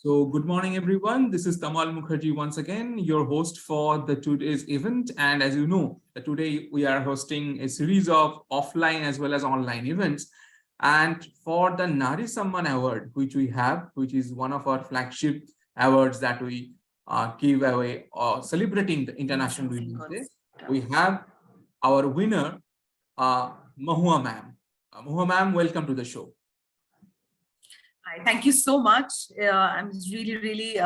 So good morning, everyone. This is Tamal Mukherjee once again, your host for the today's event. And as you know, today we are hosting a series of offline as well as online events. And for the Nari Samman Award, which we have, which is one of our flagship awards that we give away celebrating the International Women's Day, we have our winner, Mohua ma'am. Mohua ma'am, welcome to the show. Hi, thank you so much. I'm really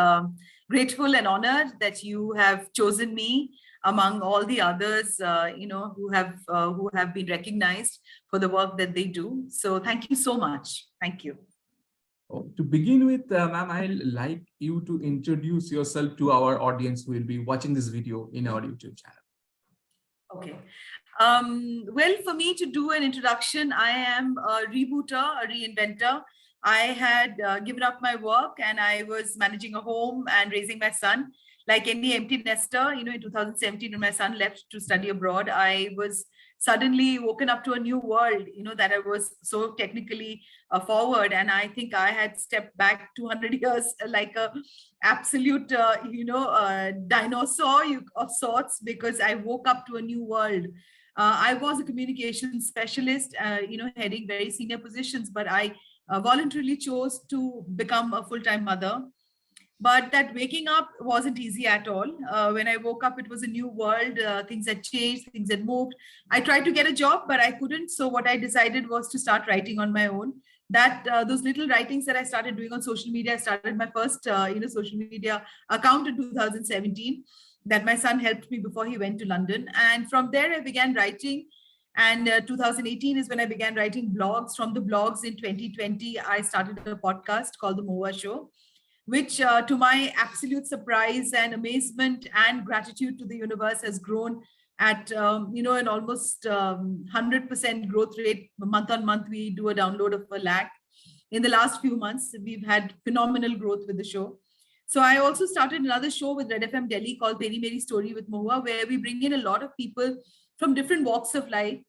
grateful and honored that you have chosen me among all the others, who have been recognized for the work that they do. So thank you so much. Thank you. To begin with, ma'am, I'd like you to introduce yourself to our audience who will be watching this video in our YouTube channel. Okay. Well, for me to do an introduction, I am a rebooter, a reinventor. I had given up my work and I was managing a home and raising my son. Like any empty nester, in 2017, when my son left to study abroad, I was suddenly woken up to a new world, that I was so technically forward. And I think I had stepped back 200 years like a absolute, dinosaur of sorts, because I woke up to a new world. I was a communications specialist, heading very senior positions, but I voluntarily chose to become a full-time mother. But that waking up wasn't easy at all. When I woke up, it was a new world. Things had changed, things had moved. I tried to get a job, but I couldn't. So what I decided was to start writing on my own. Those little writings that I started doing on social media, I started my first, social media account in 2017. That my son helped me before he went to London. And from there, I began writing. And 2018 is when I began writing blogs. From the blogs in 2020, I started a podcast called The Mohua Show, which to my absolute surprise and amazement and gratitude to the universe has grown at, an almost 100% growth rate. Month on month, we do a download of 1 lakh. In the last few months, we've had phenomenal growth with the show. So I also started another show with Red FM Delhi called Teri Meri Story with Mohua, where we bring in a lot of people from different walks of life,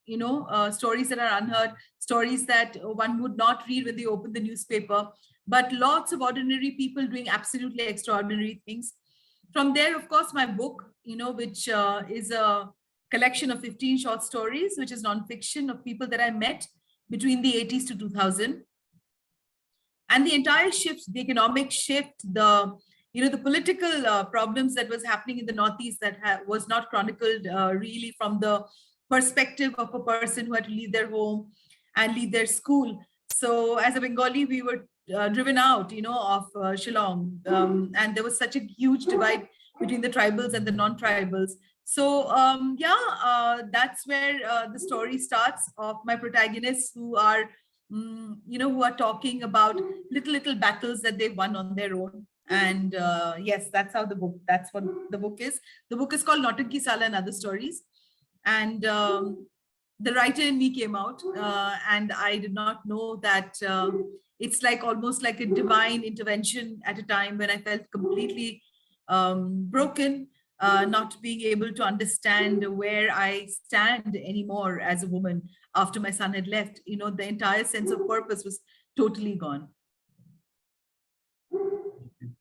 stories that are unheard, stories that one would not read when they open the newspaper, but lots of ordinary people doing absolutely extraordinary things. From there, of course, my book, which is a collection of 15 short stories, which is nonfiction of people that I met between the 80s to 2000. And the entire shift, the economic shift, the political problems that was happening in the Northeast that was not chronicled really from the perspective of a person who had to leave their home and leave their school. So as a Bengali, we were driven out, of Shillong. And there was such a huge divide between the tribals and the non-tribals. So that's where the story starts of my protagonists who are, who are talking about little battles that they've won on their own. And yes, that's what the book is. The book is called Nautanki Sala and Other Stories. And the writer in me came out, and I did not know that it's almost like a divine intervention at a time when I felt completely broken, not being able to understand where I stand anymore as a woman after my son had left. The entire sense of purpose was totally gone.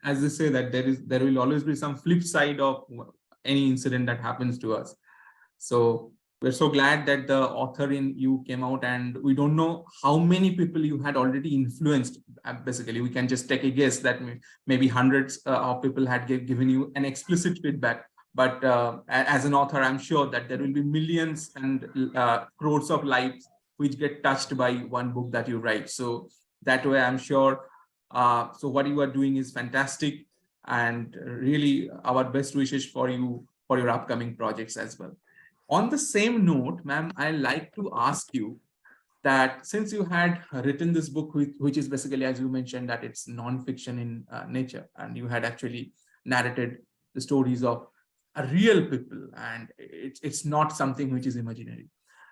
As they say that there will always be some flip side of any incident that happens to us. So we're so glad that the author in you came out, and we don't know how many people you had already influenced. Basically, we can just take a guess that maybe hundreds of people had given you an explicit feedback. But as an author, I'm sure that there will be millions and crores of lives which get touched by one book that you write. So that way, I'm sure. So what you are doing is fantastic, and really our best wishes for you for your upcoming projects as well. On the same note, ma'am, I'd like to ask you that since you had written this book, which is basically, as you mentioned, that it's non-fiction in nature, and you had actually narrated the stories of real people, and it's not something which is imaginary.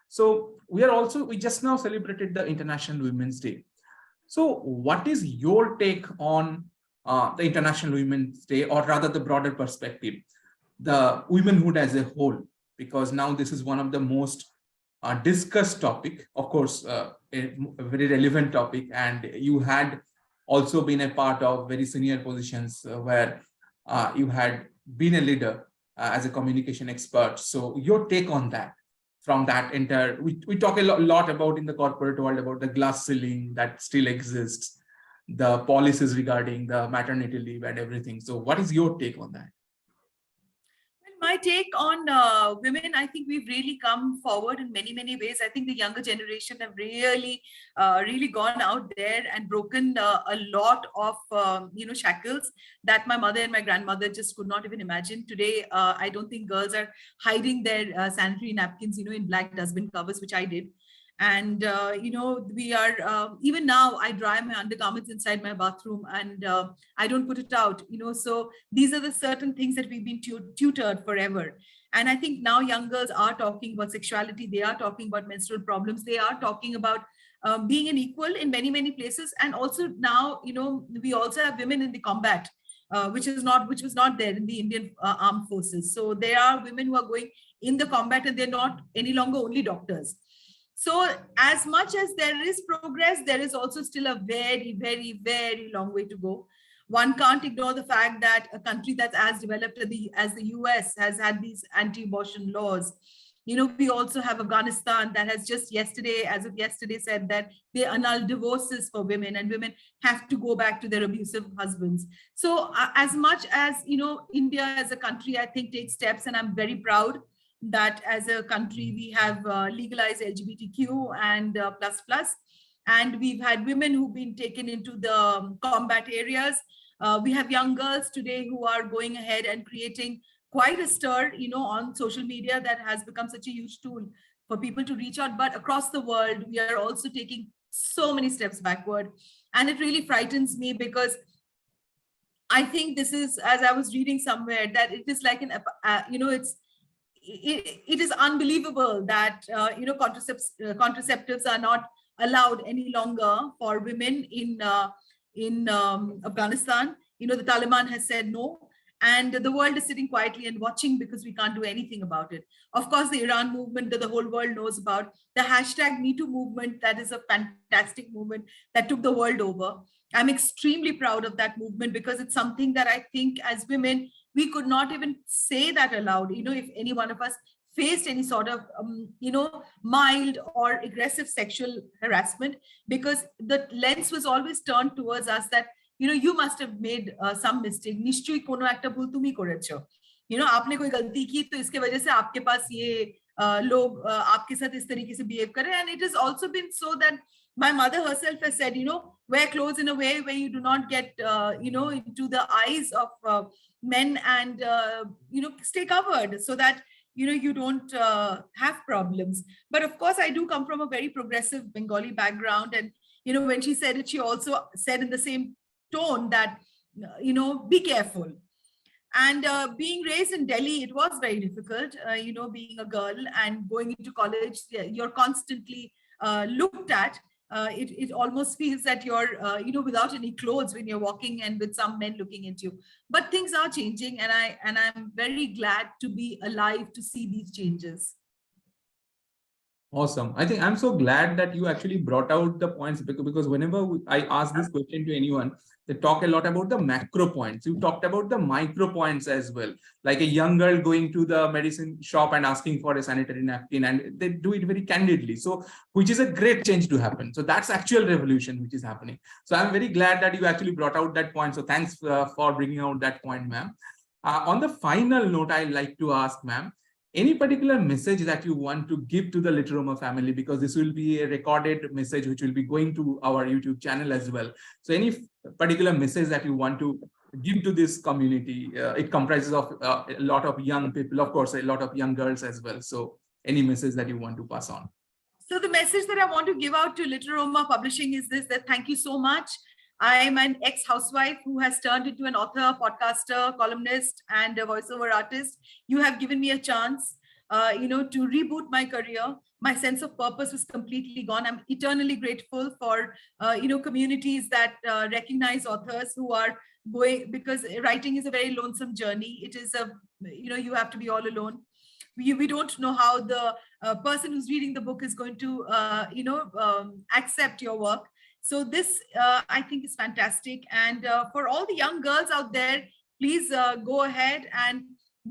So we just now celebrated the International Women's Day. So what is your take on the International Women's Day, or rather the broader perspective, the womanhood as a whole? Because now this is one of the most discussed topic, of course, a very relevant topic, and you had also been a part of very senior positions where you had been a leader as a communication expert. So your take on that, from that entire, we talk a lot about in the corporate world about the glass ceiling that still exists, the policies regarding the maternity leave and everything. So what is your take on that? My take on women, I think we've really come forward in many, many ways. I think the younger generation have really gone out there and broken a lot of, shackles that my mother and my grandmother just could not even imagine. Today, I don't think girls are hiding their sanitary napkins, in black dustbin covers, which I did. And, we are, even now, I dry my undergarments inside my bathroom, and I don't put it out, so these are the certain things that we've been tutored forever. And I think now young girls are talking about sexuality. They are talking about menstrual problems. They are talking about being an equal in many, many places. And also now, we also have women in the combat, which was not there in the Indian armed forces. So there are women who are going in the combat, and they're not any longer only doctors. So as much as there is progress, there is also still a very, very, very long way to go. One can't ignore the fact that a country that's as developed as the US has had these anti-abortion laws. We also have Afghanistan that has just yesterday, as of yesterday, said that they annul divorces for women, and women have to go back to their abusive husbands. So as much as, India as a country, I think takes steps, and I'm very proud that as a country we have legalized LGBTQ and plus, and we've had women who've been taken into the combat areas. We have young girls today who are going ahead and creating quite a stir, on social media that has become such a huge tool for people to reach out. But across the world, we are also taking so many steps backward. And it really frightens me, because I think this is, as I was reading somewhere, that it is like it is unbelievable that contraceptives are not allowed any longer for women in Afghanistan. The Taliban has said no, and the world is sitting quietly and watching because we can't do anything about it. Of course, the Iran movement that the whole world knows about, the hashtag #MeToo movement, that is a fantastic movement that took the world over. I'm extremely proud of that movement, because it's something that I think as women, we could not even say that aloud. If any one of us faced any sort of, mild or aggressive sexual harassment, because the lens was always turned towards us that, you must have made some mistake. निश्चयई कोनो একটা ভুল তুমি করেছো। आपने कोई गलती की, तो इसके वजह से आपके पास ये लोग आपके साथ इस तरीके से behave करे. And it has also been so that my mother herself has said, wear clothes in a way where you do not get, into the eyes of men, and, stay covered so that, you don't have problems. But of course, I do come from a very progressive Bengali background. And, when she said it, she also said in the same tone that, be careful. And being raised in Delhi, it was very difficult, being a girl and going into college. You're constantly looked at. It almost feels that you're, without any clothes when you're walking, and with some men looking at you. But things are changing, and I'm very glad to be alive to see these changes. Awesome. I think I'm so glad that you actually brought out the points, because whenever I ask this question to anyone, they talk a lot about the macro points. You talked about the micro points as well, like a young girl going to the medicine shop and asking for a sanitary napkin, and they do it very candidly. So, which is a great change to happen. So that's actual revolution which is happening. So I'm very glad that you actually brought out that point. So thanks for bringing out that point, ma'am. On the final note, I'd like to ask, ma'am, any particular message that you want to give to the Literoma family, because this will be a recorded message which will be going to our YouTube channel as well. So any particular message that you want to give to this community? It comprises of a lot of young people, of course, a lot of young girls as well. So any message that you want to pass on? So the message that I want to give out to Literoma Publishing is this, that thank you so much. I am an ex-housewife who has turned into an author, podcaster, columnist, and a voiceover artist. You have given me a chance, to reboot my career. My sense of purpose was completely gone. I'm eternally grateful for, communities that recognize authors who are going, because writing is a very lonesome journey. It is you have to be all alone. we don't know how the person who's reading the book is going to, accept your work. So this, I think, is fantastic. And for all the young girls out there, please go ahead and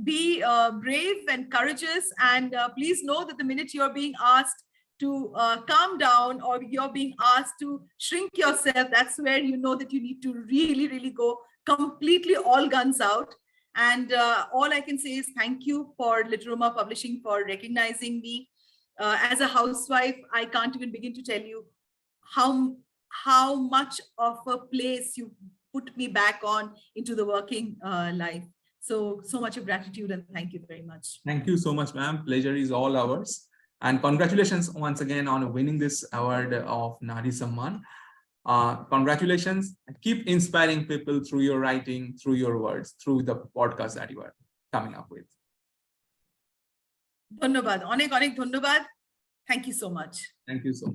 be brave and courageous. And please know that the minute you're being asked to calm down, or you're being asked to shrink yourself, that's where you know that you need to really, really go completely all guns out. And all I can say is thank you for Literoma Publishing for recognizing me. As a housewife, I can't even begin to tell you how much of a place you put me back on into the working life. So much of gratitude, and thank you very much. Thank you so much, ma'am. Pleasure is all ours. And congratulations once again on winning this award of Nari Samman. Congratulations. Keep inspiring people through your writing, through your words, through the podcast that you are coming up with. Dhanyabad. Onek onek dhanyabad. Thank you so much. Thank you so much.